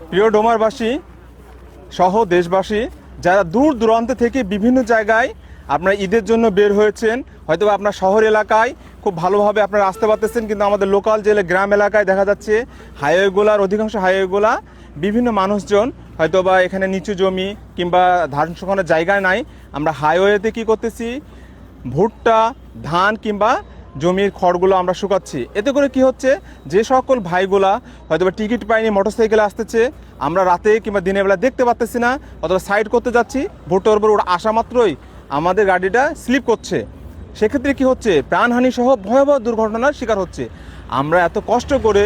প্রিয় ডোমারবাসী সহ দেশবাসী, যারা দূর দূরান্ত থেকে বিভিন্ন জায়গায় আপনারা ঈদের জন্য বের হয়েছেন, হয়তো আপনার শহর এলাকায় খুব ভালোভাবে আপনারা আসতে পারতেছেন, কিন্তু আমাদের লোকাল জেলে গ্রাম এলাকায় দেখা যাচ্ছে হাইওয়েগুলার অধিকাংশ হাইওয়েগুলা বিভিন্ন মানুষজন হয়তো বা এখানে নিচু জমি কিংবা ধান শুকানোর জায়গায় নাই। আমরা হাইওয়েতে কি করতেছি, ভুট্টা, ধান কিংবা জমির খড়গুলো আমরা শুকাচ্ছি। এতে করে কি হচ্ছে, যে সকল ভাইগুলা হয়তো বা টিকিট পাইনি মোটরসাইকেলে আসতেছে, আমরা রাতে কিংবা দিনের বেলা দেখতে পাচ্তেছি না, অথবা সাইড করতে যাচ্ছি, ভুট্টার উপর ওরা আসা মাত্রই আমাদের গাড়িটা স্লিপ করছে। সেক্ষেত্রে কি হচ্ছে, প্রাণহানি সহ ভয়াবহ দুর্ঘটনার শিকার হচ্ছে। আমরা এত কষ্ট করে,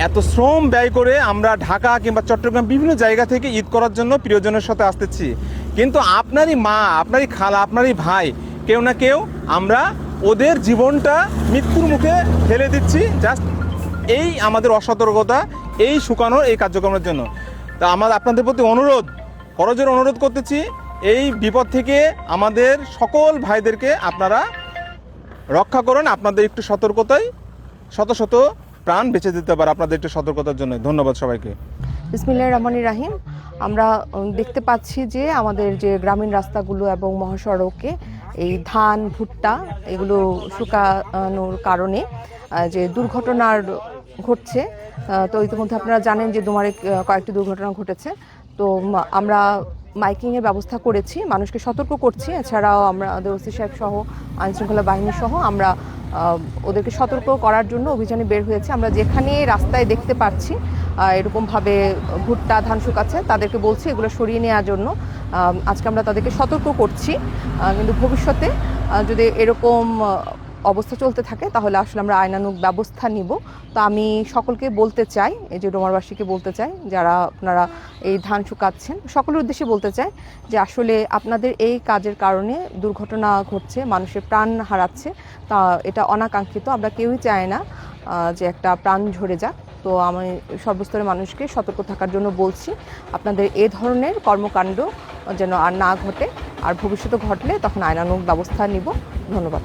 এত শ্রম ব্যয় করে আমরা ঢাকা কিংবা চট্টগ্রাম বিভিন্ন জায়গা থেকে ঈদ করার জন্য প্রিয়জনের সাথে আসতেছি, কিন্তু আপনারই মা, আপনারই খালা, আপনারই ভাই, কেউ না কেউ আমরা ওদের জীবনটা মৃত্যুর মুখে ঠেলে দিচ্ছি জাস্ট এই আমাদের অসতর্কতা, এই শুকানোর এই কার্যক্রমের জন্য। তা আপনাদের প্রতি অনুরোধ, করজোড়ে অনুরোধ করতেছি, এই বিপদ থেকে আমাদের সকল ভাইদেরকে আপনারা রক্ষা করুন। আপনাদের একটু সতর্কতায় শত শত প্রাণ বেঁচে দিতে পারে, আপনাদের একটু সতর্কতার জন্য। ধন্যবাদ সবাইকে। বিসমিল্লাহির রহমানির রহিম। আমরা দেখতে পাচ্ছি যে আমাদের যে গ্রামীণ রাস্তাগুলো এবং মহাসড়কে এই ধান, ভুট্টা এগুলো শুকানোর কারণে যে দুর্ঘটনার ঘটছে, তো ইতিমধ্যে আপনারা জানেন যে ডোমারে কয়েকটি দুর্ঘটনা ঘটেছে। তো আমরা মাইকিংয়ের ব্যবস্থা করেছি, মানুষকে সতর্ক করছি। এছাড়াও আমরা ওসি সাহেব সহ আইনশৃঙ্খলা বাহিনী সহ আমরা ওদেরকে সতর্ক করার জন্য অভিযানে বের হয়েছে। আমরা যেখানে রাস্তায় দেখতে পাচ্ছি এরকমভাবে ভুট্টা, ধান শুকাচ্ছে, তাদেরকে বলছি এগুলো সরিয়ে নেওয়ার জন্য। আজকে আমরা তাদেরকে সতর্ক করছি, কিন্তু ভবিষ্যতে যদি এরকম অবস্থা চলতে থাকে তাহলে আসলে আমরা আইনানুগ ব্যবস্থা নিব। তো আমি সকলকে বলতে চাই, এই যে ডোমারবাসীকে বলতে চাই, যারা আপনারা এই ধান শুকাচ্ছেন, সকলের উদ্দেশ্যে বলতে চাই যে আসলে আপনাদের এই কাজের কারণে দুর্ঘটনা ঘটছে, মানুষের প্রাণ হারাচ্ছে। তা এটা অনাকাঙ্ক্ষিত, আমরা কেউই চাই না যে একটা প্রাণ ঝরে যাক। তো আমি সর্বস্তরের মানুষকে সতর্ক থাকার জন্য বলছি, আপনাদের এ ধরনের কর্মকাণ্ড যেন আর না ঘটে, আর ভবিষ্যতে ঘটলে তখন আইনানুগ ব্যবস্থা নিব। ধন্যবাদ।